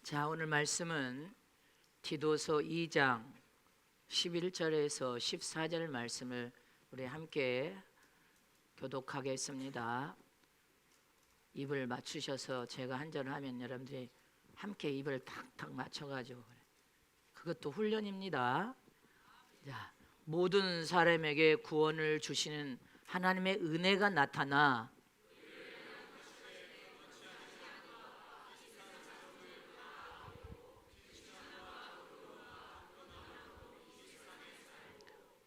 자, 오늘 말씀은 디도서 2장 11절에서 14절 말씀을 우리 함께 교독하겠습니다. 입을 맞추셔서 제가 한 절을 하면 여러분들이 함께 입을 탁탁 맞춰가지고, 그것도 훈련입니다. 자, 모든 사람에게 구원을 주시는 하나님의 은혜가 나타나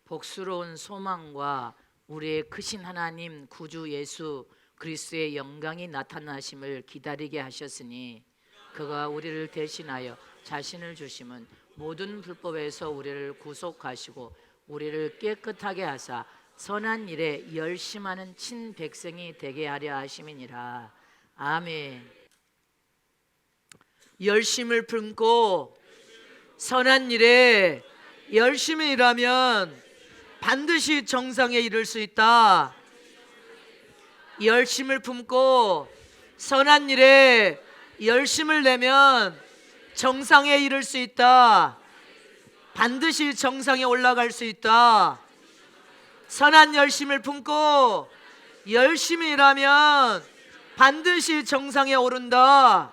복스러운 소망과 우리의 크신 하나님 구주 예수 그리스도의 영광이 나타나심을 기다리게 하셨으니, 그가 우리를 대신하여 자신을 주심은 모든 불법에서 우리를 구속하시고 우리를 깨끗하게 하사 선한 일에 열심하는 친백성이 되게 하려 하심이니라. 아멘. 열심을 품고 선한 일에 열심히 일하면 반드시 정상에 이를 수 있다. 열심을 품고 선한 일에 열심을 내면 정상에 이를 수 있다. 반드시 정상에 올라갈 수 있다. 선한 열심을 품고 열심히 일하면 반드시 정상에 오른다.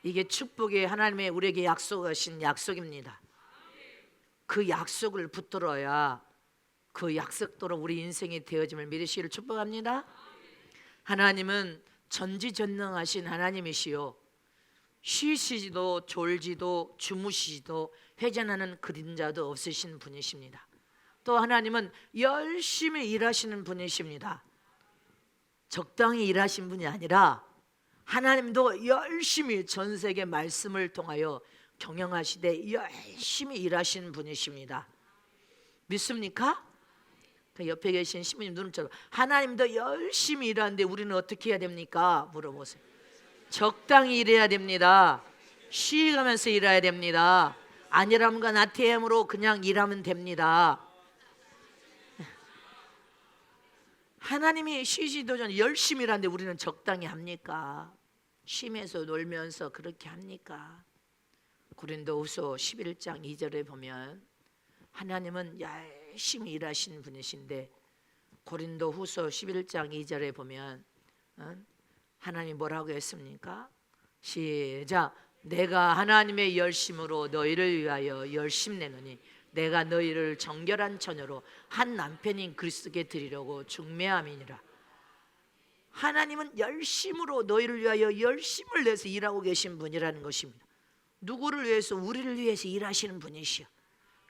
이게 축복이 하나님의 우리에게 약속하신 약속입니다. 그 약속을 붙들어야 그 약속대로 우리 인생이 되어짐을 믿으시기를 축복합니다. 하나님은 전지전능하신 하나님이시요, 쉬시지도 졸지도 주무시지도 회전하는 그림자도 없으신 분이십니다. 또 하나님은 열심히 일하시는 분이십니다. 적당히 일하신 분이 아니라 하나님도 열심히 전 세계 말씀을 통하여 경영하시되 열심히 일하시는 분이십니다. 믿습니까? 그 옆에 계신 신부님 눈처럼 하나님도 열심히 일하는데 우리는 어떻게 해야 됩니까? 물어보세요. 적당히 일해야 됩니다. 쉬가면서 일해야 됩니다. 안일함과 나태함으로 그냥 일하면 됩니다. 하나님이 쉬지도 전에 열심히 일하는데 우리는 적당히 합니까? 쉬면서 놀면서 그렇게 합니까? 고린도후서 11장 2절에 보면 하나님은 열심히 일하시는 분이신데, 고린도후서 11장 2절에 보면 하나님 뭐라고 했습니까? 시작. 내가 하나님의 열심으로 너희를 위하여 열심 내노니 내가 너희를 정결한 처녀로 한 남편인 그리스도께 드리려고 중매함이니라. 하나님은 열심으로 너희를 위하여 열심을 내서 일하고 계신 분이라는 것입니다. 누구를 위해서? 우리를 위해서 일하시는 분이시여.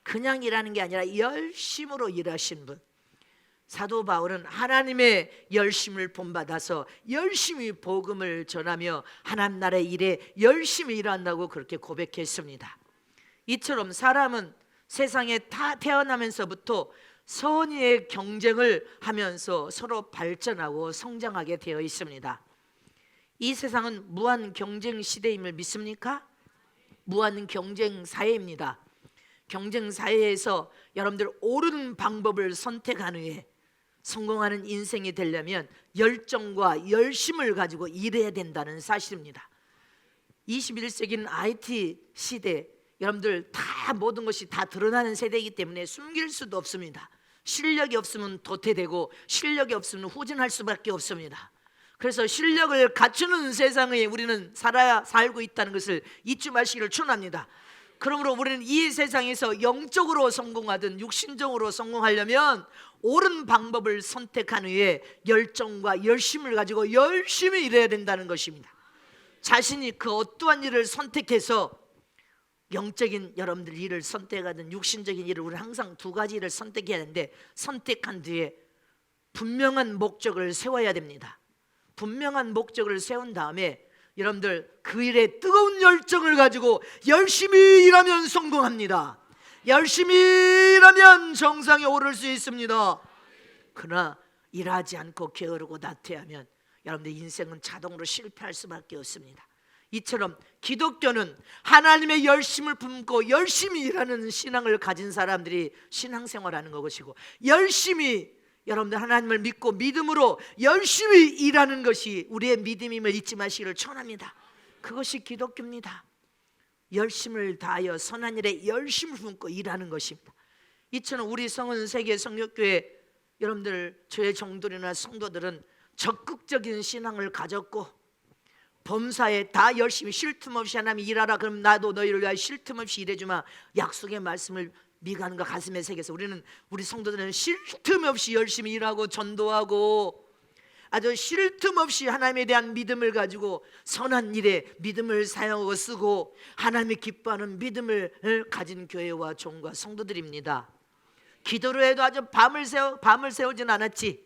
그냥 일하는 게 아니라 열심으로 일하시는 분. 사도 바울은 하나님의 열심을 본받아서 열심히 복음을 전하며 하나님 나라의 일에 열심히 일한다고 그렇게 고백했습니다. 이처럼 사람은 세상에 다 태어나면서부터 선의의 경쟁을 하면서 서로 발전하고 성장하게 되어 있습니다. 이 세상은 무한 경쟁 시대임을 믿습니까? 무한 경쟁 사회입니다. 경쟁 사회에서 여러분들 옳은 방법을 선택한 후에 성공하는 인생이 되려면 열정과 열심을 가지고 일해야 된다는 사실입니다. 21세기는 IT 시대, 여러분들 다 모든 것이 다 드러나는 세대이기 때문에 숨길 수도 없습니다. 실력이 없으면 도태되고 실력이 없으면 후진할 수밖에 없습니다. 그래서 실력을 갖추는 세상에 우리는 살고 있다는 것을 잊지 마시기를 축원합니다. 그러므로 우리는 이 세상에서 영적으로 성공하든 육신적으로 성공하려면 옳은 방법을 선택한 후에 열정과 열심을 가지고 열심히 일해야 된다는 것입니다. 자신이 그 어떠한 일을 선택해서 영적인 여러분들 일을 선택하든 육신적인 일을, 우리는 항상 두 가지 일을 선택해야 하는데, 선택한 뒤에 분명한 목적을 세워야 됩니다. 분명한 목적을 세운 다음에 여러분들 그 일에 뜨거운 열정을 가지고 열심히 일하면 성공합니다. 열심히 일하면 정상에 오를 수 있습니다. 그러나 일하지 않고 게으르고 나태하면 여러분들 인생은 자동으로 실패할 수밖에 없습니다. 이처럼 기독교는 하나님의 열심을 품고 열심히 일하는 신앙을 가진 사람들이 신앙생활하는 것이고, 열심히 여러분들 하나님을 믿고 믿음으로 열심히 일하는 것이 우리의 믿음임을 잊지 마시기를 축원합니다. 그것이 기독교입니다. 열심을 다하여 선한 일에 열심을 품고 일하는 것입니다. 이처럼 우리 성은 세계 성역교회 여러분들 저의 종들이나 성도들은 적극적인 신앙을 가졌고 범사에 다 열심히 쉴 틈 없이 하나님 일하라 그럼 나도 너희를 위하여 쉴 틈 없이 일해주마 약속의 말씀을 미간과 가슴에 새겨서 우리 성도들은 쉴 틈 없이 열심히 일하고 전도하고 아주 쉴 틈 없이 하나님에 대한 믿음을 가지고 선한 일에 믿음을 사용하고 쓰고 하나님이 기뻐하는 믿음을 가진 교회와 종과 성도들입니다. 기도로 해도 아주 밤을 세우진 않았지.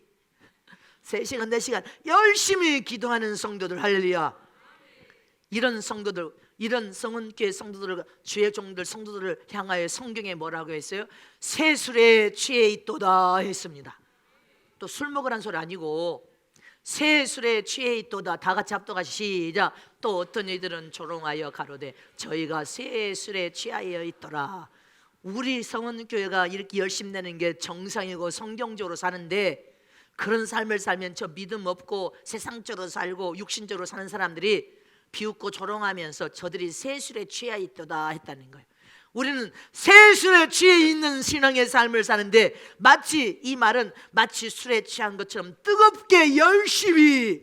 3시간 4시간 열심히 기도하는 성도들 할렐루야. 이런 성도들, 이런 성은교회 성도들, 주의 종들 성도들을 향하여 성경에 뭐라고 했어요? 새술에 취해 있도다 했습니다. 또 술 먹으라는 소리 아니고 새술에 취해 있도다. 다 같이 합독하시 시작. 또 어떤 이들은 조롱하여 가로되 저희가 새술에 취하여 있더라. 우리 성은교회가 이렇게 열심 내는 게 정상이고 성경적으로 사는데 그런 삶을 살면 저 믿음 없고 세상적으로 살고 육신적으로 사는 사람들이 비웃고 조롱하면서 저들이 새술에 취해 있도다 했다는 거예요. 우리는 새술에 취해 있는 신앙의 삶을 사는데 마치 이 말은 마치 술에 취한 것처럼 뜨겁게 열심히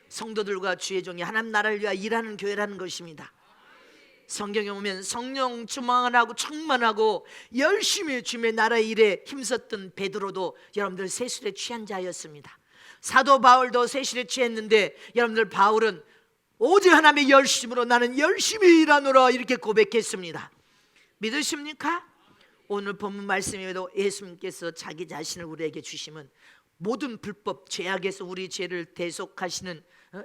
성도들과 주의 종이 하나님 나라를 위하여 일하는 교회라는 것입니다. 성경에 보면 성령 충만하고 충만하고 열심히 주님의 나라의 일에 힘썼던 베드로도 여러분들 새술에 취한 자였습니다. 사도 바울도 새술에 취했는데 여러분들 바울은 오직 하나님의 열심으로 나는 열심히 일하노라 이렇게 고백했습니다. 믿으십니까? 오늘 본문 말씀에도 예수님께서 자기 자신을 우리에게 주시면 모든 불법 죄악에서 우리 죄를 대속하시는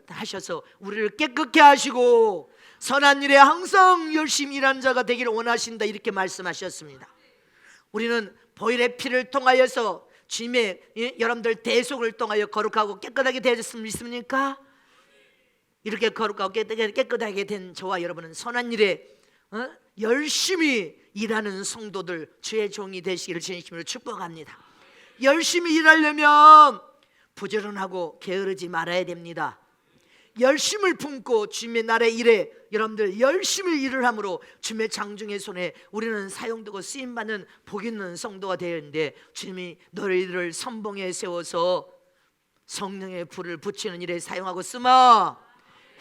하셔서 우리를 깨끗게 하시고 선한 일에 항상 열심히 일하는 자가 되기를 원하신다 이렇게 말씀하셨습니다. 우리는 보혈의 피를 통하여서 주님의 여러분들 대속을 통하여 거룩하고 깨끗하게 되셨습니까? 이렇게 거룩하고 깨끗하게 된 저와 여러분은 선한 일에 열심히 일하는 성도들 주의 종이 되시기를 진심으로 축복합니다. 열심히 일하려면 부지런하고 게으르지 말아야 됩니다. 열심을 품고 주님의 나라의 일에 여러분들 열심히 일을 함으로 주님의 장중의 손에 우리는 사용되고 쓰임받는 복 있는 성도가 되는데 주님이 너희를 선봉에 세워서 성령의 불을 붙이는 일에 사용하고 쓰마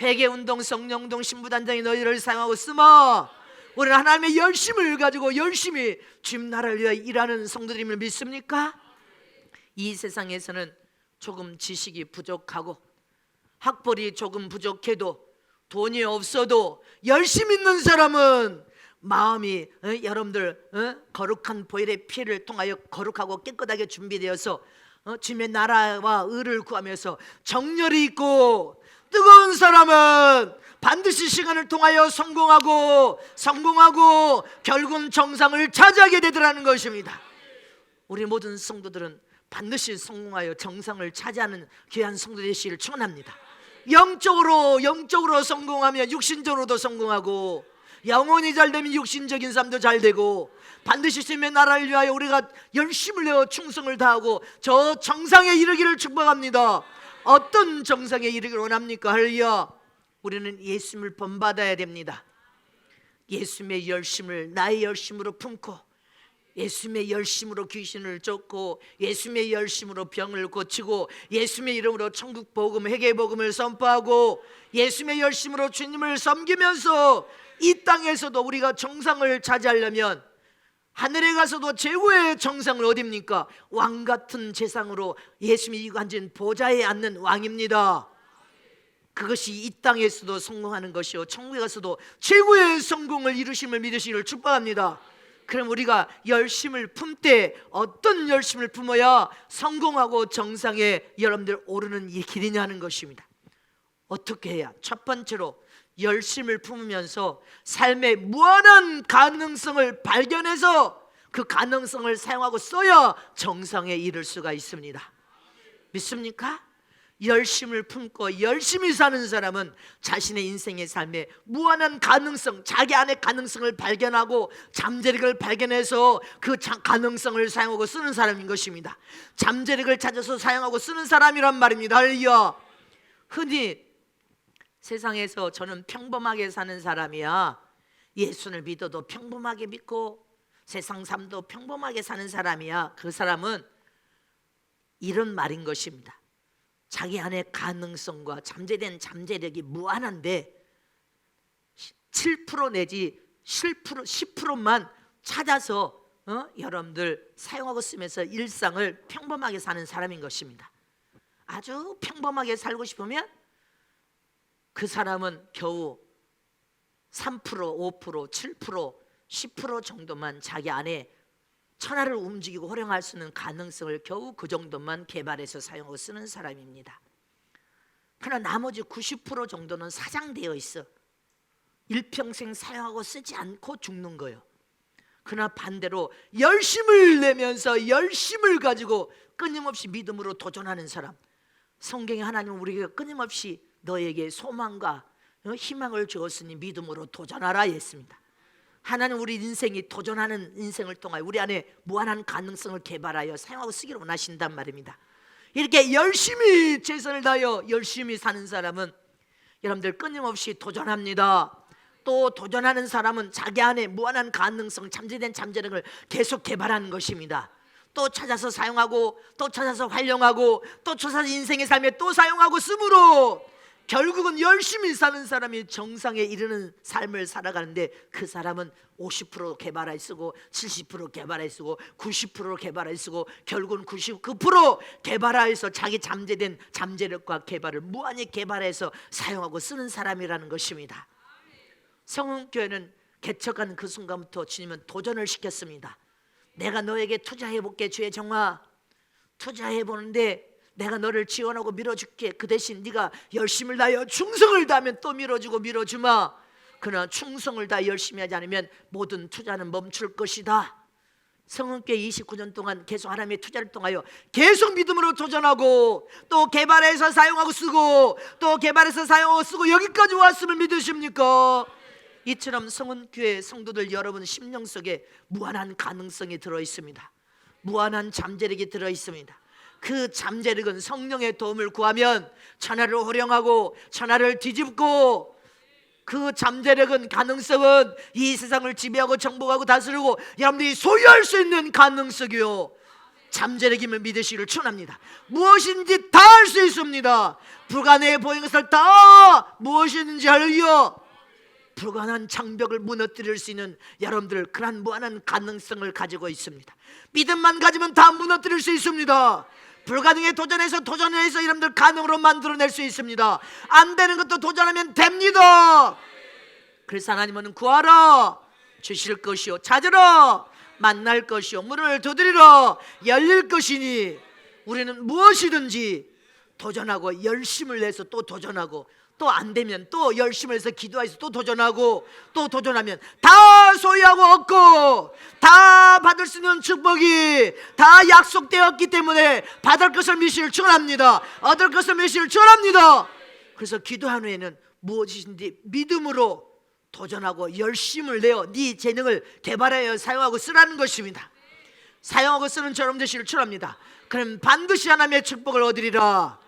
회개운동 성령운동 신부단장이 너희를 사용하고 쓰마 우리는 하나님의 열심을 가지고 열심히 주님 나라를 위하여 일하는 성도들임을 믿습니까? 이 세상에서는 조금 지식이 부족하고 학벌이 조금 부족해도 돈이 없어도 열심 있는 사람은 마음이 여러분들 거룩한 보혈의 피를 통하여 거룩하고 깨끗하게 준비되어서 주님의 나라와 의를 구하면서 정열이 있고 뜨거운 사람은 반드시 시간을 통하여 성공하고 결국은 정상을 차지하게 되더라는 것입니다. 우리 모든 성도들은 반드시 성공하여 정상을 차지하는 귀한 성도 되시기를 축원합니다. 영적으로 성공하면 육신적으로도 성공하고 영혼이 잘 되면 육신적인 삶도 잘 되고 반드시 주님의 나라를 위하여 우리가 열심을 내어 충성을 다하고 저 정상에 이르기를 축복합니다. 어떤 정상에 이르기를 원합니까? 할렐루야. 우리는 예수님을 본받아야 됩니다. 예수님의 열심을 나의 열심으로 품고 예수님의 열심으로 귀신을 쫓고 예수님의 열심으로 병을 고치고 예수님의 이름으로 천국 복음 회개 복음을 선포하고 예수님의 열심으로 주님을 섬기면서 이 땅에서도 우리가 정상을 차지하려면 하늘에 가서도 최고의 정상은 어디입니까? 왕 같은 재상으로 예수님이 앉은 보좌에 앉는 왕입니다. 그것이 이 땅에서도 성공하는 것이요 천국에 가서도 최고의 성공을 이루심을 믿으시기를 축복합니다. 그럼 우리가 열심을 품되 어떤 열심을 품어야 성공하고 정상에 여러분들 오르는 이 길이냐 하는 것입니다. 어떻게 해야? 첫 번째로 열심을 품으면서 삶의 무한한 가능성을 발견해서 그 가능성을 사용하고 써야 정상에 이를 수가 있습니다. 믿습니까? 열심을 품고 열심히 사는 사람은 자신의 인생의 삶에 무한한 가능성, 자기 안의 가능성을 발견하고 잠재력을 발견해서 그 가능성을 사용하고 쓰는 사람인 것입니다. 잠재력을 찾아서 사용하고 쓰는 사람이란 말입니다. 할렐루야. 흔히 세상에서 저는 평범하게 사는 사람이야. 예수를 믿어도 평범하게 믿고 세상 삶도 평범하게 사는 사람이야. 그 사람은 이런 말인 것입니다. 자기 안에 가능성과 잠재된 잠재력이 무한한데 7% 내지 10%만 찾아서 여러분들 사용하고 쓰면서 일상을 평범하게 사는 사람인 것입니다. 아주 평범하게 살고 싶으면 그 사람은 겨우 3%, 5%, 7%, 10% 정도만 자기 안에 천하를 움직이고 활용할 수 있는 가능성을 겨우 그 정도만 개발해서 사용하고 쓰는 사람입니다. 그러나 나머지 90% 정도는 사장되어 있어. 일평생 사용하고 쓰지 않고 죽는 거예요. 그러나 반대로 열심을 내면서 열심을 가지고 끊임없이 믿음으로 도전하는 사람, 성경에 하나님은 우리에게 끊임없이 너에게 소망과 희망을 주었으니 믿음으로 도전하라 했습니다. 하나님 우리 인생이 도전하는 인생을 통하여 우리 안에 무한한 가능성을 개발하여 사용하고 쓰기를 원하신단 말입니다. 이렇게 열심히 최선을 다하여 열심히 사는 사람은 여러분들 끊임없이 도전합니다. 또 도전하는 사람은 자기 안에 무한한 가능성, 잠재된 잠재력을 계속 개발하는 것입니다. 또 찾아서 사용하고 또 찾아서 활용하고 또 찾아서 인생의 삶에 또 사용하고 쓰므로 결국은 열심히 사는 사람이 정상에 이르는 삶을 살아가는데 그 사람은 50% 개발해 쓰고 70% 개발해 쓰고 90% 개발해 쓰고 결국은 99% 개발해서 자기 잠재된 잠재력과 개발을 무한히 개발해서 사용하고 쓰는 사람이라는 것입니다. 성흥교회는 개척한 그 순간부터 주님은 도전을 시켰습니다. 내가 너에게 투자해볼게. 주의 정화 투자해보는데 내가 너를 지원하고 밀어줄게. 그 대신 네가 열심을 다하여 충성을 다하면 또 밀어주고 밀어주마. 그러나 충성을 다해 열심히 하지 않으면 모든 투자는 멈출 것이다. 성흥교회 29년 동안 계속 하나님의 투자를 통하여 계속 믿음으로 도전하고 또 개발해서 사용하고 쓰고 또 개발해서 사용하고 쓰고 여기까지 왔음을 믿으십니까? 이처럼 성흥교회 성도들 여러분 심령 속에 무한한 가능성이 들어있습니다. 무한한 잠재력이 들어있습니다. 그 잠재력은 성령의 도움을 구하면 천하를 호령하고 천하를 뒤집고 그 잠재력은 가능성은 이 세상을 지배하고 정복하고 다스리고 여러분들이 소유할 수 있는 가능성이요 잠재력임을 믿으시기를 축원합니다. 무엇인지 다 할 수 있습니다. 불가능해 보이는 것을 다 무엇이든지 하려 불가능한 장벽을 무너뜨릴 수 있는 여러분들 그러한 무한한 가능성을 가지고 있습니다. 믿음만 가지면 다 무너뜨릴 수 있습니다. 불가능에 도전해서 여러분들 가능으로 만들어낼 수 있습니다. 안 되는 것도 도전하면 됩니다. 그래서 하나님은 구하라 주실 것이요 찾으라 만날 것이요 문을 두드리라 열릴 것이니 우리는 무엇이든지 도전하고 열심을 내서 또 도전하고 또 안 되면 또 열심을 해서 기도해서 또 도전하고 또 도전하면 다 소유하고 얻고 다 받을 수 있는 축복이 다 약속되었기 때문에 받을 것을 믿으시길 축원합니다. 얻을 것을 믿으시길 축원합니다. 그래서 기도한 후에는 무엇이든지 믿음으로 도전하고 열심을 내어 네 재능을 개발하여 사용하고 쓰라는 것입니다. 사용하고 쓰는 저럼 되시길 축원합니다. 그럼 반드시 하나님의 축복을 얻으리라.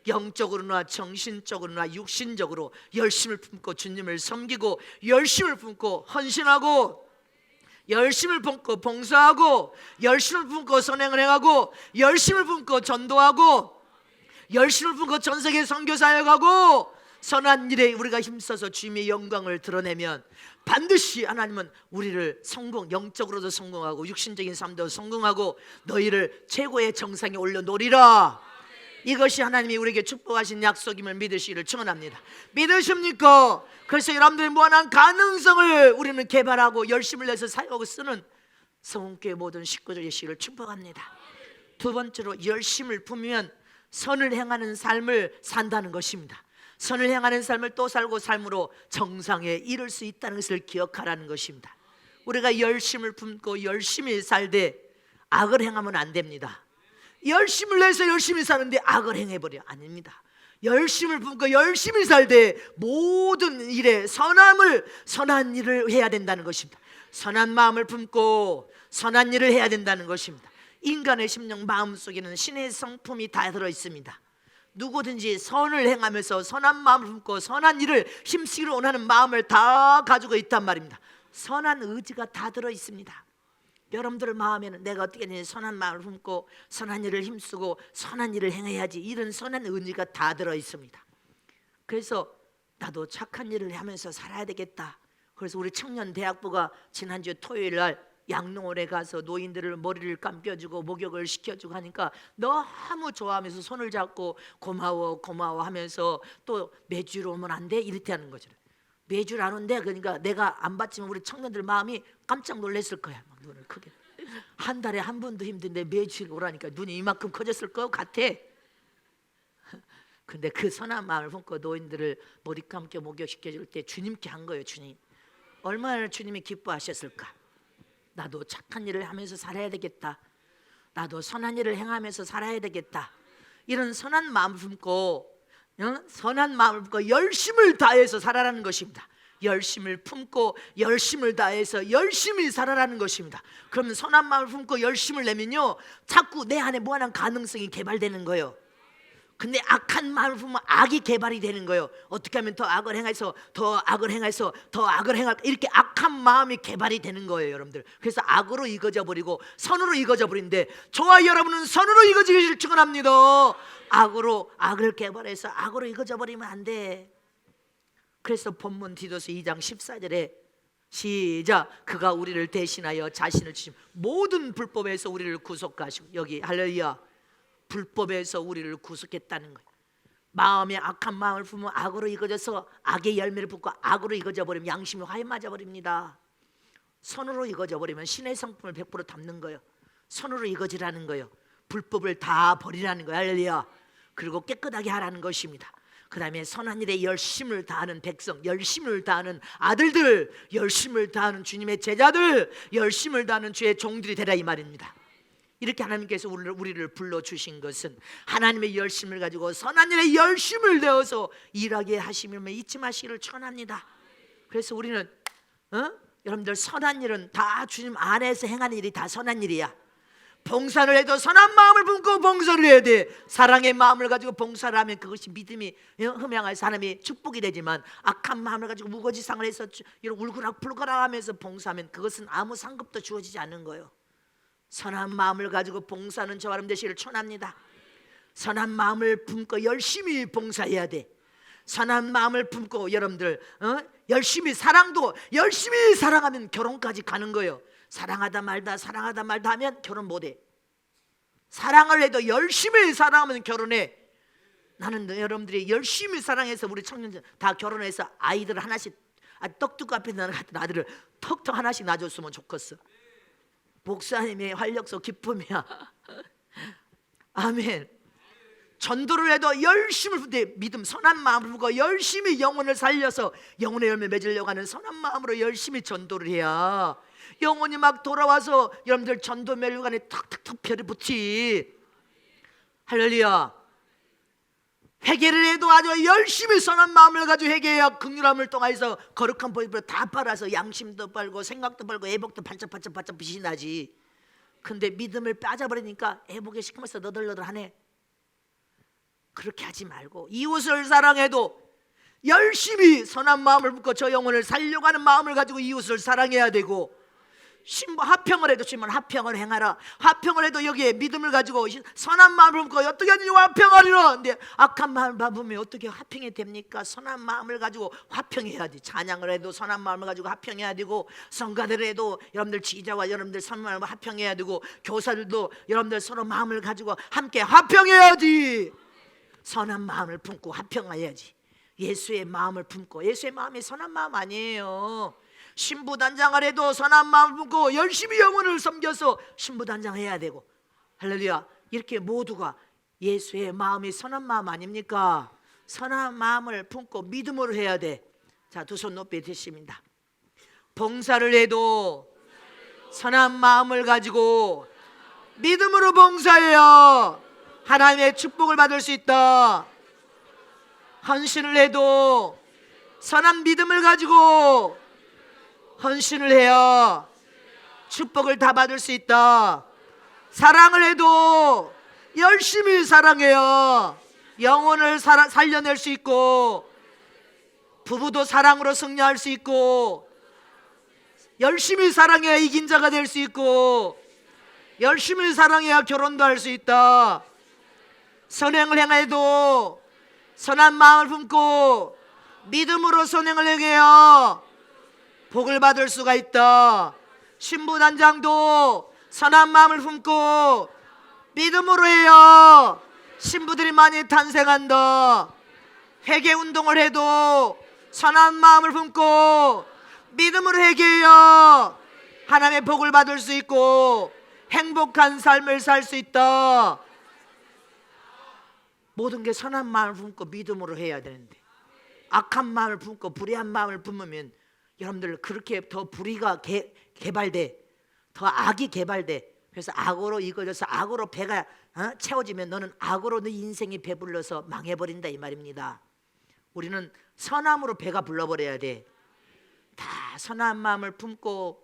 영적으로나 정신적으로나 육신적으로 열심을 품고 주님을 섬기고 열심을 품고 헌신하고 열심을 품고 봉사하고 열심을 품고 선행을 행하고 열심을 품고 전도하고 열심을 품고 전세계 선교 사역하고 선한 일에 우리가 힘써서 주님의 영광을 드러내면 반드시 하나님은 우리를 영적으로도 성공하고 육신적인 삶도 성공하고 너희를 최고의 정상에 올려놓으리라. 이것이 하나님이 우리에게 축복하신 약속임을 믿으시기를 축원합니다. 믿으십니까? 그래서 여러분들의 무한한 가능성을 우리는 개발하고 열심을 내서 사용하고 쓰는 성흥교회 모든 식구들 되시기를 축복합니다. 두 번째로 열심을 품으면 선을 행하는 삶을 산다는 것입니다. 선을 행하는 삶을 또 살고 삶으로 정상에 이를 수 있다는 것을 기억하라는 것입니다. 우리가 열심을 품고 열심히 살되 악을 행하면 안 됩니다. 열심을 내서 열심히 사는데 악을 행해버려 아닙니다. 열심을 품고 열심히 살되 모든 일에 선한 일을 해야 된다는 것입니다. 선한 마음을 품고 선한 일을 해야 된다는 것입니다. 인간의 심령 마음 속에는 신의 성품이 다 들어있습니다. 누구든지 선을 행하면서 선한 마음을 품고 선한 일을 힘쓰기를 원하는 마음을 다 가지고 있단 말입니다. 선한 의지가 다 들어 있습니다. 여러분들 마음에는 내가 어떻게 선한 마음을 품고 선한 일을 힘쓰고 선한 일을 행해야지, 이런 선한 의지가 다 들어 있습니다. 그래서 나도 착한 일을 하면서 살아야 되겠다. 그래서 우리 청년대학부가 지난주 토요일 날 양농원에 가서 노인들을 머리를 감겨주고 목욕을 시켜주고 하니까 너무 좋아하면서 손을 잡고 고마워 고마워 하면서, 또 매주 오면 안 돼? 이렇게 하는 거죠. 매주 안 온대. 그러니까 내가 안 받지만 우리 청년들 마음이 깜짝 놀랐을 거야. 막 눈을 크게, 한 달에 한 번도 힘든데 매주 오라니까 눈이 이만큼 커졌을 것 같아. 근데 그 선한 마음을 품고 노인들을 머리 감겨 목욕시켜줄 때 주님께 한 거예요. 주님, 얼마나 주님이 기뻐하셨을까. 나도 착한 일을 하면서 살아야 되겠다. 나도 선한 일을 행하면서 살아야 되겠다. 이런 선한 마음을 품고, 선한 마음을 품고 열심을 다해서 살아라는 것입니다. 열심을 품고 열심을 다해서 열심히 살아라는 것입니다. 그러면 선한 마음을 품고 열심을 내면요, 자꾸 내 안에 무한한 가능성이 개발되는 거예요. 근데 악한 마음을 품으면 악이 개발이 되는 거예요. 어떻게 하면 더 악을 행해서 더 악을 행해서 더 악을 행할까, 이렇게 악한 마음이 개발이 되는 거예요, 여러분들. 그래서 악으로 이거져 버리고 선으로 이거져 버리는데, 저와 여러분은 선으로 이거지기를 축원합니다. 악으로 악을 개발해서 악으로 이거져 버리면 안 돼. 그래서 본문 디도서 2장 14절에 시작, 그가 우리를 대신하여 자신을 주심 모든 불법에서 우리를 구속하시고, 여기 할렐루야, 불법에서 우리를 구속했다는 거예요. 마음에 악한 마음을 품으면 악으로 이거져서 악의 열매를 붓고 악으로 이거져 버리면 양심이 화에 맞아 버립니다. 선으로 이거져 버리면 신의 성품을 100% 담는 거예요. 선으로 이거지라는 거예요. 불법을 다 버리라는 거예요. 할렐루야. 그리고 깨끗하게 하라는 것입니다. 그 다음에 선한 일에 열심을 다하는 백성, 열심을 다하는 아들들, 열심을 다하는 주님의 제자들, 열심을 다하는 주의 종들이 되라, 이 말입니다. 이렇게 하나님께서 우리를 불러주신 것은 하나님의 열심을 가지고 선한 일에 열심을 내어서 일하게 하시면 잊지 마시기를 축원합니다. 그래서 우리는 여러분들, 선한 일은 다 주님 안에서 행하는 일이 다 선한 일이야. 봉사를 해도 선한 마음을 품고 봉사를 해야 돼. 사랑의 마음을 가지고 봉사를 하면 그것이 믿음이 흠양할 사람이 축복이 되지만, 악한 마음을 가지고 무거지상을 해서 이런 울그락불그락 하면서 봉사하면 그것은 아무 상급도 주어지지 않는 거예요. 선한 마음을 가지고 봉사하는 저와 여러분 되시기를 축원합니다. 선한 마음을 품고 열심히 봉사해야 돼. 선한 마음을 품고 여러분들 열심히, 사랑도 열심히 사랑하면 결혼까지 가는 거예요. 사랑하다 말다 하면 결혼 못해. 사랑을 해도 열심히 사랑하면 결혼해. 나는 여러분들이 열심히 사랑해서 우리 청년들 다 결혼해서 아이들 하나씩, 떡두꺼 앞에 나는 같은 아들을 턱턱 하나씩 낳아줬으면 좋겠어. 목사님의 활력소 기쁨이야. 아멘. 전도를 해도 열심을 품되 믿음, 선한 마음을 품고 열심히 영혼을 살려서 영혼의 열매 맺으려고 하는 선한 마음으로 열심히 전도를 해야 영혼이 막 돌아와서 여러분들 전도 멸관에 턱턱턱 별이 붙지. 할렐루야. 회개를 해도 아주 열심히 선한 마음을 가지고 회개해야 긍휼함을 통해서 거룩한 보이브를 다 빨아서 양심도 빨고 생각도 빨고 애복도 반짝반짝 빛이 나지. 근데 믿음을 빠져버리니까 애복에 시커면서 너덜너덜하네. 그렇게 하지 말고 이웃을 사랑해도 열심히 선한 마음을 품고 저 영혼을 살려고 하는 마음을 가지고 이웃을 사랑해야 되고, 신부 화평을 해도 주님은 화평을 행하라. 화평을 해도 여기에 믿음을 가지고 선한 마음을 품고 어떻게 하든지 화평하리라. 근데 악한 마음을 품으면 어떻게 화평이 됩니까? 선한 마음을 가지고 화평해야지. 찬양을 해도 선한 마음을 가지고 화평해야 되고, 성가대를 해도 여러분들 지휘자와 여러분들 선한 마음을 화평해야 되고, 교사들도 여러분들 서로 마음을 가지고 함께 화평해야지. 선한 마음을 품고 화평해야지. 예수의 마음을 품고, 예수의 마음이 선한 마음 아니에요. 신부단장을 해도 선한 마음을 품고 열심히 영혼을 섬겨서 신부단장 해야 되고, 할렐루야. 이렇게 모두가 예수의 마음이 선한 마음 아닙니까? 선한 마음을 품고 믿음으로 해야 돼. 자, 두 손 높이 드십니다. 봉사를 해도 선한 마음을 가지고 믿음으로 봉사해야 하나님의 축복을 받을 수 있다. 헌신을 해도 선한 믿음을 가지고 헌신을 해야 축복을 다 받을 수 있다. 사랑을 해도 열심히 사랑해야 영혼을 살려낼 수 있고, 부부도 사랑으로 승리할 수 있고, 열심히 사랑해야 이긴 자가 될 수 있고, 열심히 사랑해야 결혼도 할 수 있다. 선행을 행해도 선한 마음을 품고 믿음으로 선행을 행해야 복을 받을 수가 있다. 신부단장도 선한 마음을 품고 믿음으로 해야 신부들이 많이 탄생한다. 회개운동을 해도 선한 마음을 품고 믿음으로 회개해야 하나님의 복을 받을 수 있고 행복한 삶을 살 수 있다. 모든 게 선한 마음을 품고 믿음으로 해야 되는데, 악한 마음을 품고 불의한 마음을 품으면 여러분들 그렇게 더 불의가 개발돼, 더 악이 개발돼. 그래서 악으로 이거져서 악으로 배가 채워지면 너는 악으로 네 인생이 배불러서 망해버린다 이 말입니다. 우리는 선함으로 배가 불러버려야 돼. 다 선한 마음을 품고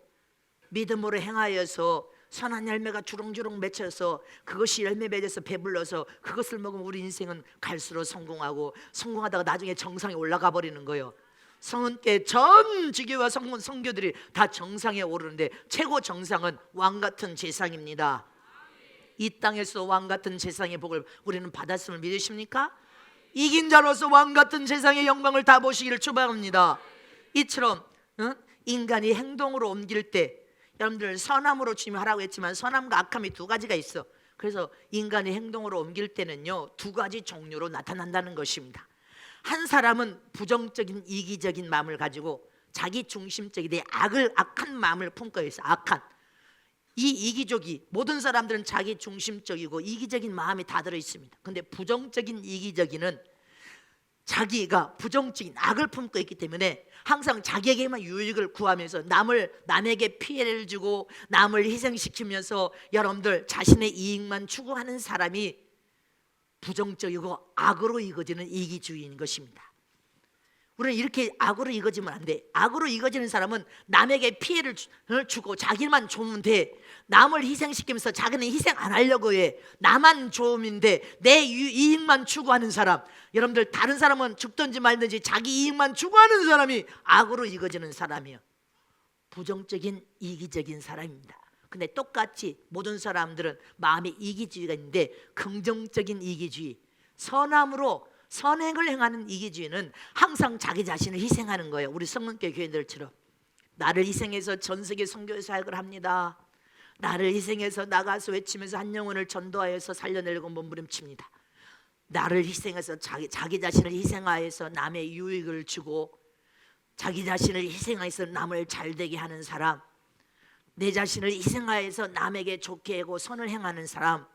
믿음으로 행하여서 선한 열매가 주렁주렁 맺혀서 그것이 열매 맺어서 배불러서 그것을 먹으면 우리 인생은 갈수록 성공하고, 성공하다가 나중에 정상에 올라가 버리는 거예요. 성은께 전 지교와 성교들이 다 정상에 오르는데 최고 정상은 왕같은 제상입니다. 이 땅에서 왕같은 제상의 복을 우리는 받았음을 믿으십니까? 이긴 자로서 왕같은 제상의 영광을 다 보시기를 축복합니다. 이처럼 인간이 행동으로 옮길 때, 여러분들 선함으로 주님이 하라고 했지만 선함과 악함이 두 가지가 있어. 그래서 인간이 행동으로 옮길 때는요, 두 가지 종류로 나타난다는 것입니다. 한 사람은 부정적인 이기적인 마음을 가지고 자기 중심적인 악한 마음을 품고 있어. 악한 이 이기적이, 모든 사람들은 자기 중심적이고 이기적인 마음이 다 들어 있습니다. 근데 부정적인 이기적이는 자기가 부정적인 악을 품고 있기 때문에 항상 자기에게만 유익을 구하면서 남에게 피해를 주고 남을 희생시키면서 여러분들 자신의 이익만 추구하는 사람이 부정적이고 악으로 이거지는 이기주의인 것입니다. 우리는 이렇게 악으로 이거지면 안 돼. 악으로 이거지는 사람은 남에게 피해를 주고 자기만 좋으면 돼. 남을 희생시키면서 자기는 희생 안 하려고 해. 나만 좋음인데 내 이익만 추구하는 사람, 여러분들 다른 사람은 죽든지 말든지 자기 이익만 추구하는 사람이 악으로 이거지는 사람이에요. 부정적인 이기적인 사람입니다. 근데 똑같이 모든 사람들은 마음에 이기주의가 있는데, 긍정적인 이기주의, 선함으로 선행을 행하는 이기주의는 항상 자기 자신을 희생하는 거예요. 우리 성문교회 교회들처럼 나를 희생해서 전 세계 선교 사역을 합니다. 나를 희생해서 나가서 외치면서 한 영혼을 전도하여서 살려내려고 몸부림칩니다. 나를 희생해서 자기 자신을 희생하여서 남의 유익을 주고 자기 자신을 희생하여서 남을 잘되게 하는 사람, 내 자신을 희생하여서 남에게 좋게 하고 선을 행하는 사람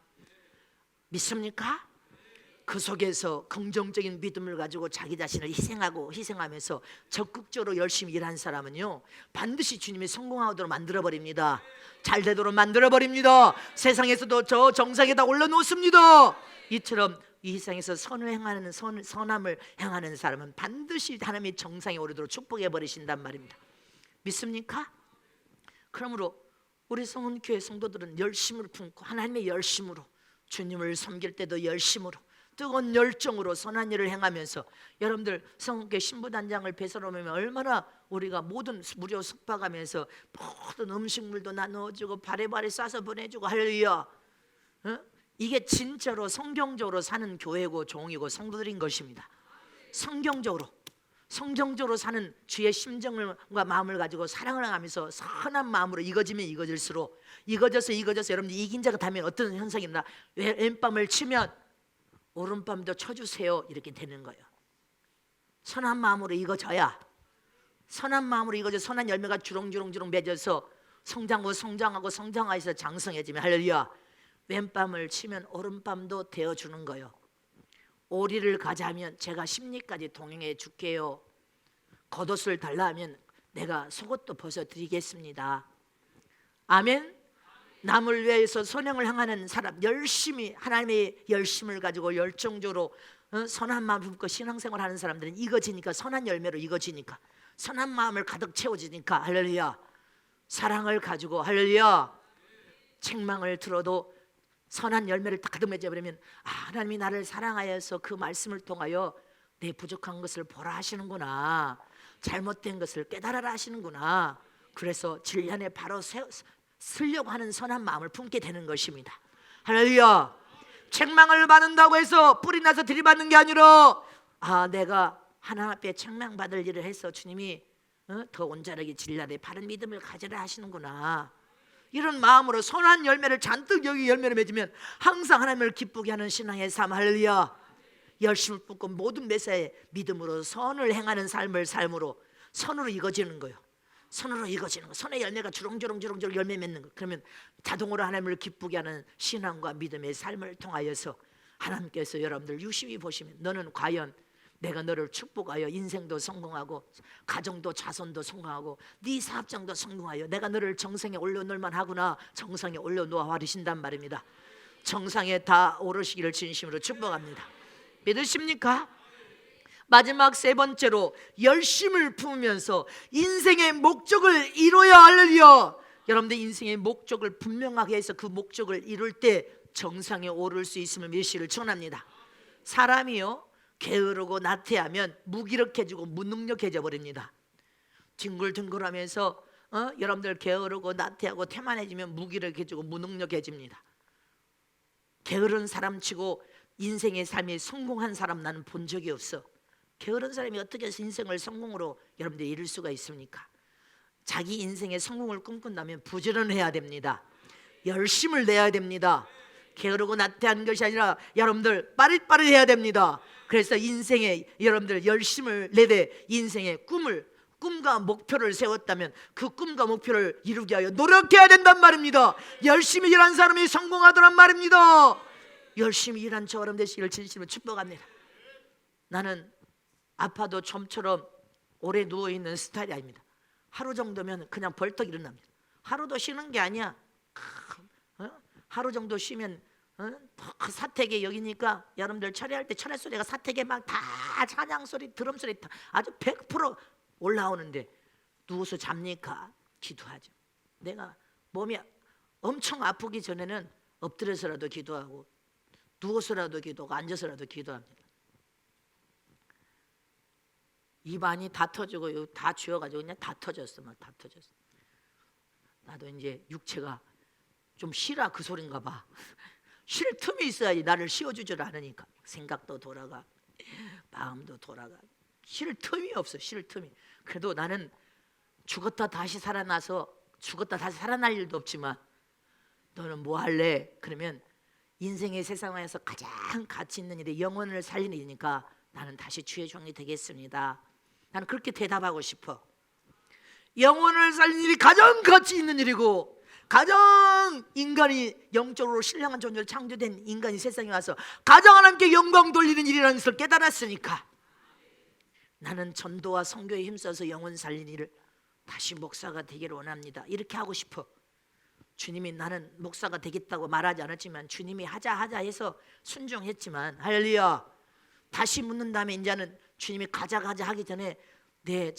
믿습니까? 그 속에서 긍정적인 믿음을 가지고 자기 자신을 희생하면서 적극적으로 열심히 일한 사람은요, 반드시 주님이 성공하도록 만들어버립니다. 잘되도록 만들어버립니다. 세상에서도 저 정상에다 올려놓습니다. 이처럼 이 세상에서 선을 행하는 선함을 행하는 사람은 반드시 하나님이 정상에 오르도록 축복해버리신단 말입니다. 믿습니까? 그러므로 우리 성은교회 성도들은 열심을 품고 하나님의 열심으로, 주님을 섬길 때도 열심으로 뜨거운 열정으로 선한 일을 행하면서, 여러분들 성은교회 신부단장을 배설하면 얼마나 우리가 모든 무료 숙박하면서 모든 음식물도 나눠주고 바래바래 싸서 보내주고, 할렐루야. 이게 진짜로 성경적으로 사는 교회고 종이고 성도들인 것입니다. 성경적으로 사는 주의 심정과 마음을 가지고 사랑을 하면서 선한 마음으로 이거지면 이거질수록, 이거져서 여러분들 이긴 자가 되면 어떤 현상이 일어나? 왼밤을 치면 오른밤도 쳐주세요, 이렇게 되는 거예요. 선한 마음으로 이거져야, 선한 마음으로 이거져 선한 열매가 주렁주렁 맺어서 성장하여서 장성해지면, 할렐루야. 왼밤을 치면 오른밤도 되어주는 거예요. 오리를 가자면 제가 심리까지 동행해 줄게요. 겉옷을 달라 하면 내가 속옷도 벗어드리겠습니다. 아멘. 남을 위해서 선행을 행하는 사람, 열심히 하나님의 열심을 가지고 열정적으로 선한 마음을 품고 신앙생활 하는 사람들은 이거지니까, 선한 열매로 이거지니까, 선한 마음을 가득 채워지니까, 할렐루야. 사랑을 가지고, 할렐루야. 책망을 들어도 선한 열매를 딱 가득 맺어버리면 하나님이 나를 사랑하여서 그 말씀을 통하여 내 부족한 것을 보라 하시는구나, 잘못된 것을 깨달아라 하시는구나. 그래서 진리안에 바로 쓰려고 하는 선한 마음을 품게 되는 것입니다. 할렐루야. 책망을 받는다고 해서 뿔이 나서 들이받는 게 아니라 내가 하나님 앞에 책망받을 일을 해서 주님이 더 온전하게 진리안에 바른 믿음을 가지라 하시는구나, 이런 마음으로 선한 열매를 잔뜩 여기 열매를 맺으면 항상 하나님을 기쁘게 하는 신앙의 삶. 할렐루야. 열심을 붓고 모든 매사에 믿음으로 선을 행하는 삶으로 선으로 익어지는 거예요. 선으로 익어지는 거, 선의 열매가 주렁주렁 열매 맺는 거. 그러면 자동으로 하나님을 기쁘게 하는 신앙과 믿음의 삶을 통하여서 하나님께서 여러분들 유심히 보시면 너는 과연 내가 너를 축복하여 인생도 성공하고 가정도 자손도 성공하고 네 사업장도 성공하여 내가 너를 정상에 올려놓을만 하구나, 정상에 올려놓아 버리신단 말입니다. 정상에 다 오르시기를 진심으로 축복합니다. 믿으십니까? 마지막 세 번째로 열심을 품으면서 인생의 목적을 이루어야 할렐루야. 여러분들 인생의 목적을 분명하게 해서 그 목적을 이룰 때 정상에 오를 수 있음을 메시를 전합니다. 사람이요 게으르고 나태하면 무기력해지고 무능력해져 버립니다. 뒹굴뒹굴하면서 여러분들 게으르고 나태하고 태만해지면 무기력해지고 무능력해집니다. 게으른 사람치고 인생의 삶이 성공한 사람 나는 본 적이 없어. 게으른 사람이 어떻게 해서 인생을 성공으로 여러분들 이룰 수가 있습니까? 자기 인생의 성공을 꿈꾼다면 부지런해야 됩니다. 열심을 내야 됩니다. 게으르고 나태한 것이 아니라 여러분들 빠릿빠릿해야 됩니다. 그래서 인생에 여러분들 열심을 내되 인생의 꿈과 목표를 세웠다면 그 꿈과 목표를 이루기 위하여 노력해야 된단 말입니다. 열심히 일한 사람이 성공하더란 말입니다. 열심히 일한 저 여러분 되시기를 진심으로 축복합니다. 나는 아파도 좀처럼 오래 누워있는 스타일이 아닙니다. 하루 정도면 그냥 벌떡 일어납니다. 하루도 쉬는 게 아니야. 하루 정도 쉬면 사택에 여기니까 여러분들 철회할 때 철회 소리가 사택에 막 다 찬양 소리 드럼 소리 다 아주 100% 올라오는데 누워서 잡니까? 기도하죠. 내가 몸이 엄청 아프기 전에는 엎드려서라도 기도하고 누워서라도 기도하고 앉아서라도 기도합니다. 입안이 다 터지고 다 쥐어가지고 그냥 다 터졌어. 막 다 터졌어. 나도 이제 육체가 좀 쉬라 그 소린가 봐. 쉴 틈이 있어야지. 나를 쉬어주질 않으니까 생각도 돌아가 마음도 돌아가. 쉴 틈이 없어. 쉴 틈이. 그래도 나는 죽었다 다시 살아나서 죽었다 다시 살아날 일도 없지만 너는 뭐 할래? 그러면 인생의 세상에서 가장 가치 있는 일이 영혼을 살리는 일이니까 나는 다시 주의 종이 되겠습니다. 나는 그렇게 대답하고 싶어. 영혼을 살리는 일이 가장 가치 있는 일이고 가장 인간이 영적으로 신령한 존재로 창조된 인간이 세상에 와서 가장 하나님께 영광 돌리는 일이라는 것을 깨달았으니까 나는 전도와 선교에 힘써서 영혼 살리는 일을 다시 목사가 되기를 원합니다. 이렇게 하고 싶어. 주님이 나는 목사가 되겠다고 말하지 않았지만 주님이 하자 해서 순종했지만 할렐루야. 다시 묻는다면 이제는 주님이 가자 하기 전에 제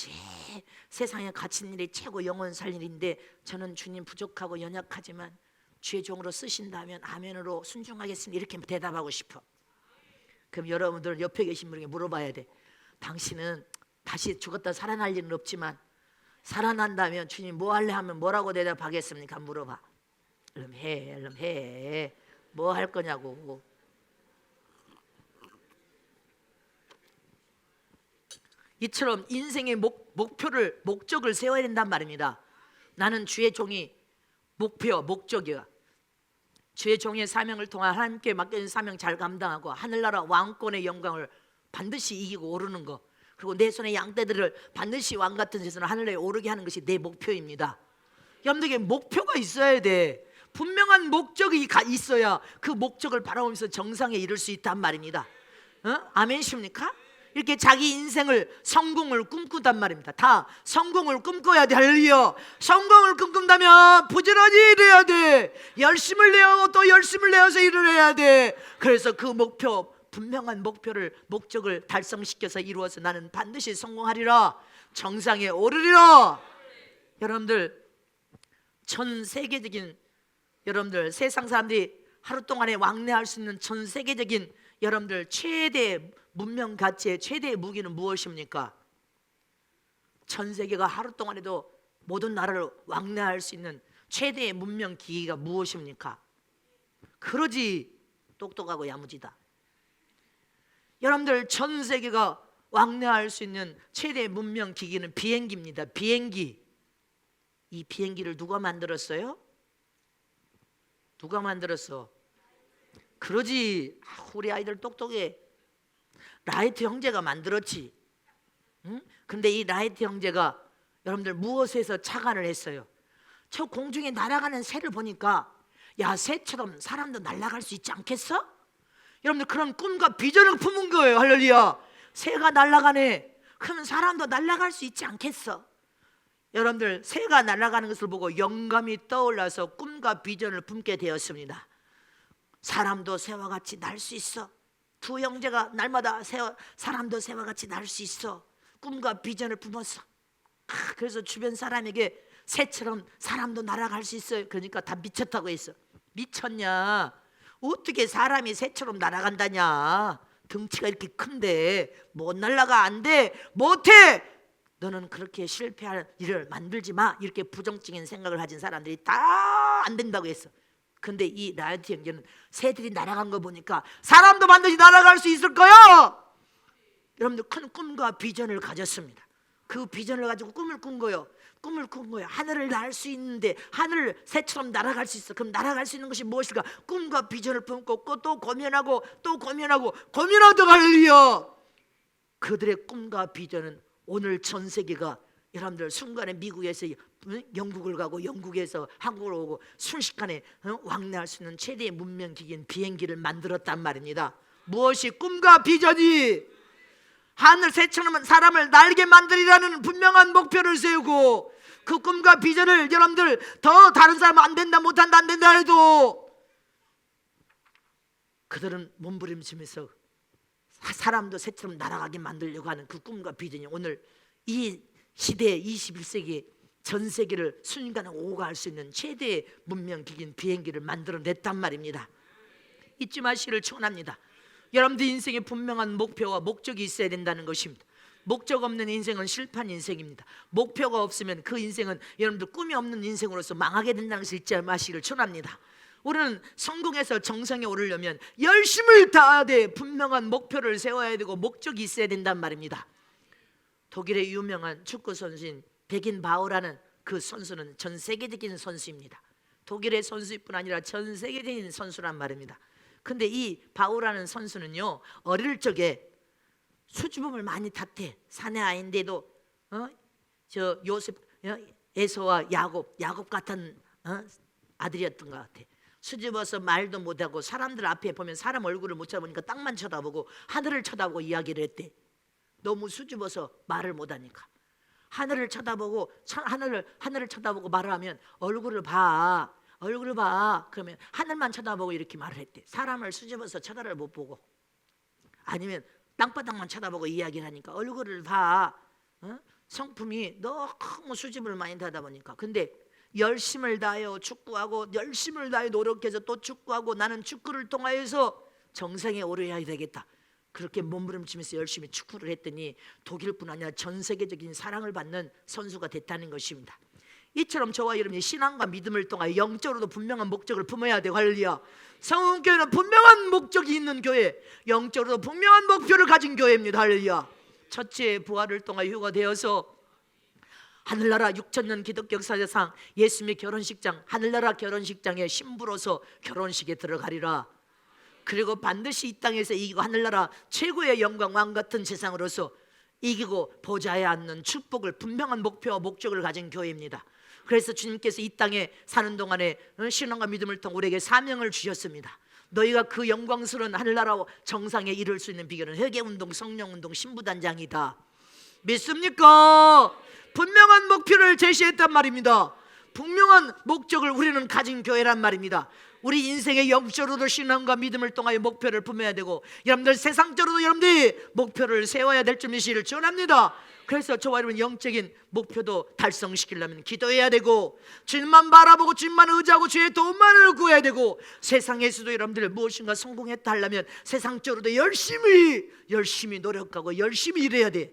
세상에 갇힌 일이 최고 영혼 살릴 일인데 저는 주님 부족하고 연약하지만 주의 종으로 쓰신다면 아멘으로 순종하겠습니다. 이렇게 대답하고 싶어. 그럼 여러분들 옆에 계신 분에게 물어봐야 돼. 당신은 다시 죽었다 살아날 일은 없지만 살아난다면 주님 뭐 할래 하면 뭐라고 대답하겠습니까? 물어봐. 얼른 해. 뭐 할 거냐고. 이처럼 인생의 목적을 세워야 된단 말입니다. 나는 주의 종이 목적이야. 주의 종의 사명을 통해 하나님께 맡겨진 사명 잘 감당하고 하늘나라 왕권의 영광을 반드시 이기고 오르는 거, 그리고 내 손의 양떼들을 반드시 왕같은 세상으로 하늘에 오르게 하는 것이 내 목표입니다. 여러분들에게 목표가 있어야 돼. 분명한 목적이 있어야 그 목적을 바라보면서 정상에 이룰 수 있단 말입니다. 아멘이십니까? 이렇게 자기 인생을 성공을 꿈꾼단 말입니다. 다 성공을 꿈꿔야 돼. 할렐루야. 성공을 꿈꾼다면 부지런히 일해야 돼. 열심을 내고 또 열심을 내어서 일을 해야 돼. 그래서 그 분명한 목적을 달성시켜서 이루어서 나는 반드시 성공하리라, 정상에 오르리라. 여러분들 전 세계적인 여러분들 세상 사람들이 하루 동안에 왕래할 수 있는 전 세계적인 여러분들 최대 문명 가치의 최대의 무기는 무엇입니까? 전 세계가 하루 동안에도 모든 나라를 왕래할 수 있는 최대의 문명 기기가 무엇입니까? 그러지 똑똑하고 야무지다. 여러분들 전 세계가 왕래할 수 있는 최대의 문명 기기는 비행기입니다. 비행기. 이 비행기를 누가 만들었어요? 누가 만들었어? 그러지. 우리 아이들 똑똑해. 라이트 형제가 만들었지. 응? 근데 이 라이트 형제가 여러분들 무엇에서 착안을 했어요? 저 공중에 날아가는 새를 보니까 야, 새처럼 사람도 날아갈 수 있지 않겠어? 여러분들 그런 꿈과 비전을 품은 거예요. 할렐루야. 새가 날아가네. 그러면 사람도 날아갈 수 있지 않겠어? 여러분들 새가 날아가는 것을 보고 영감이 떠올라서 꿈과 비전을 품게 되었습니다. 사람도 새와 같이 날 수 있어. 두 형제가 날마다 사람도 새와 같이 날 수 있어. 꿈과 비전을 품었어. 그래서 주변 사람에게 새처럼 사람도 날아갈 수 있어요. 그러니까 다 미쳤다고 했어. 미쳤냐? 어떻게 사람이 새처럼 날아간다냐? 덩치가 이렇게 큰데 못 날아가. 안 돼. 못해. 너는 그렇게 실패할 일을 만들지 마. 이렇게 부정적인 생각을 가진 사람들이 다 안 된다고 했어. 근데 이 라이트 형제는 새들이 날아간 거 보니까 사람도 반드시 날아갈 수 있을 거야. 여러분들 큰 꿈과 비전을 가졌습니다. 그 비전을 가지고 꿈을 꾼 거예요. 꿈을 꾼 거예요. 하늘을 날 수 있는데 하늘을 새처럼 날아갈 수 있어. 그럼 날아갈 수 있는 것이 무엇일까? 꿈과 비전을 품고 또 고민하고 또 고민하고 고민하다가 할렐루야. 그들의 꿈과 비전은 오늘 전 세계가 여러분들 순간에 미국에서 영국을 가고 영국에서 한국으로 오고 순식간에 왕래할 수 있는 최대의 문명 기기인 비행기를 만들었단 말입니다. 무엇이 꿈과 비전이 하늘 새처럼 사람을 날게 만들이라는 분명한 목표를 세우고 그 꿈과 비전을 여러분들 더 다른 사람은 안 된다 못한다 안 된다 해도 그들은 몸부림치면서 사람도 새처럼 날아가게 만들려고 하는 그 꿈과 비전이 오늘 이 시대 21세기 전 세계를 순간에 오가할 수 있는 최대의 문명 기기인 비행기를 만들어냈단 말입니다. 잊지 마시기를 축원합니다. 여러분들 인생에 분명한 목표와 목적이 있어야 된다는 것입니다. 목적 없는 인생은 실패한 인생입니다. 목표가 없으면 그 인생은 여러분들 꿈이 없는 인생으로서 망하게 된다는 것을 잊지 마시기를 축원합니다. 우리는 성공해서 정상에 오르려면 열심을 다해야 돼. 분명한 목표를 세워야 되고 목적이 있어야 된단 말입니다. 독일의 유명한 축구 선수인 베긴 바우라는 그 선수는 전 세계적인 선수입니다. 독일의 선수뿐 아니라 전 세계적인 선수란 말입니다. 근데 이 바우라는 선수는요, 어릴 적에 수줍음을 많이 탔대. 사내 아이인데도 저 요셉, 에서와 야곱 같은 아들이었던 것 같아. 수줍어서 말도 못하고 사람들 앞에 보면 사람 얼굴을 못 쳐다보니까 땅만 쳐다보고 하늘을 쳐다보고 이야기를 했대. 너무 수줍어서 말을 못하니까 하늘을 쳐다보고 하늘을 쳐다보고 말을 하면 얼굴을 봐. 그러면 하늘만 쳐다보고 이렇게 말을 했대. 사람을 수줍어서 쳐다를 못 보고 아니면 땅바닥만 쳐다보고 이야기를 하니까 얼굴을 봐. 성품이 너무 수줍음을 많이 타다 보니까. 근데 열심을 다하여 축구하고 열심을 다해 노력해서 또 축구하고 나는 축구를 통하여서 정상에 오르야 되겠다. 그렇게 몸부림치면서 열심히 축구를 했더니 독일뿐 아니라 전 세계적인 사랑을 받는 선수가 됐다는 것입니다. 이처럼 저와 여러분이 신앙과 믿음을 통하여 영적으로도 분명한 목적을 품어야 되고 할렐루야. 성흥교회는 분명한 목적이 있는 교회, 영적으로도 분명한 목표를 가진 교회입니다. 할렐루야. 첫째 부활을 통하여 휴가되어서 하늘나라 6,000년 기독교 역사상 예수님의 결혼식장, 하늘나라 결혼식장의 신부로서 결혼식에 들어가리라. 그리고 반드시 이 땅에서 이기고 하늘나라 최고의 영광 왕 같은 세상으로서 이기고 보좌에 앉는 축복을 분명한 목표와 목적을 가진 교회입니다. 그래서 주님께서 이 땅에 사는 동안에 신앙과 믿음을 통해 우리에게 사명을 주셨습니다. 너희가 그 영광스러운 하늘나라 정상에 이를 수 있는 비결은 회개운동, 성령운동, 신부단장이다. 믿습니까? 분명한 목표를 제시했단 말입니다. 분명한 목적을 우리는 가진 교회란 말입니다. 우리 인생의 영적으로도 신앙과 믿음을 통하여 목표를 품어야 되고, 여러분들 세상적으로도 여러분들이 목표를 세워야 될 줄 믿으시기를 전합니다. 그래서 저와 여러분 영적인 목표도 달성시키려면 기도해야 되고, 주님만 바라보고 주님만 의지하고 주의 도움만을 구해야 되고, 세상에서도 여러분들 무엇인가 성공했다 하려면 세상적으로도 열심히 노력하고 열심히 일해야 돼.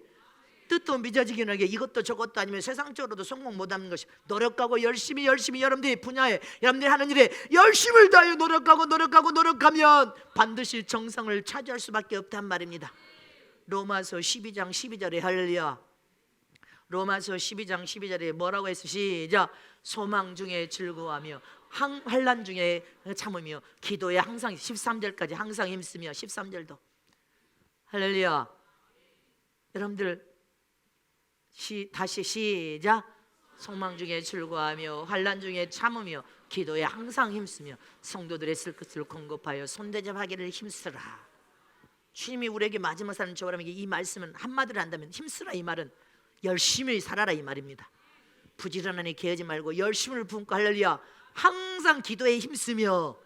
뜻도 미져지긴 하게 이것도 저것도 아니면 세상적으로도 성공 못하는 것이, 노력하고 열심히 여러분들이 분야에 여러분들이 하는 일에 열심을 다하여 노력하면 반드시 정상을 차지할 수밖에 없단 말입니다. 로마서 12장 12절에 할렐루야. 로마서 12장 12절에 뭐라고 했어? 시작. 소망 중에 즐거워하며 환난 중에 참으며 기도에 항상, 13절까지 항상 힘쓰며, 13절도 할렐루야. 여러분들 다시 시작. 소망 중에 즐거워하며 환난 중에 참으며 기도에 항상 힘쓰며 성도들의 쓸 것을 공급하여 손대접하기를 힘쓰라. 주님이 우리에게 마지막 사는 저라에게 이 말씀은 한마디로 한다면 힘쓰라, 이 말은 열심히 살아라 이 말입니다. 부지런하니 게으르지 말고 열심을 품고 할렐루야. 항상 기도에 힘쓰며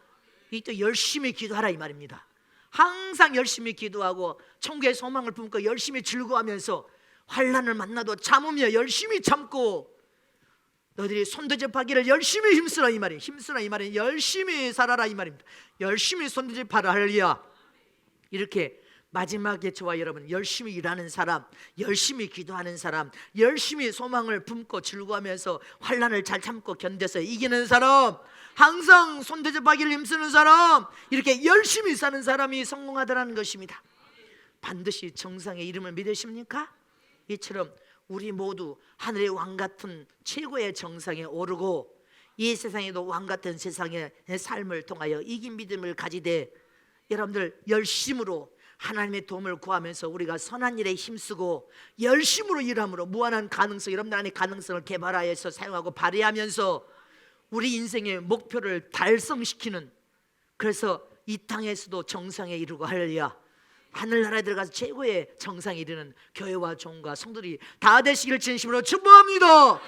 이 또 열심히 기도하라 이 말입니다. 항상 열심히 기도하고 천국의 소망을 품고 열심히 즐거워하면서 환난을 만나도 참으며 열심히 참고 너희들이 손대접하기를 열심히 힘쓰라 이 말이에요. 힘쓰라 이 말은 열심히 살아라 이 말입니다. 열심히 손대접하라 할렐루야. 이렇게 마지막에 저와 여러분 열심히 일하는 사람, 열심히 기도하는 사람, 열심히 소망을 품고 즐거워하면서 환난을 잘 참고 견뎌서 이기는 사람, 항상 손대접하기를 힘쓰는 사람, 이렇게 열심히 사는 사람이 성공하더라는 것입니다. 반드시 정상의 이름을 믿으십니까? 이처럼 우리 모두 하늘의 왕 같은 최고의 정상에 오르고 이 세상에도 왕 같은 세상의 삶을 통하여 이긴 믿음을 가지되 여러분들 열심으로 하나님의 도움을 구하면서 우리가 선한 일에 힘쓰고 열심으로 일함으로 무한한 가능성, 여러분들 안에 가능성을 개발하여서 사용하고 발휘하면서 우리 인생의 목표를 달성시키는, 그래서 이 땅에서도 정상에 이르고 할렐루야, 하늘나라에 들어가서 최고의 정상에 이르는 교회와 종과 성도들이 다 되시길 진심으로 축복합니다.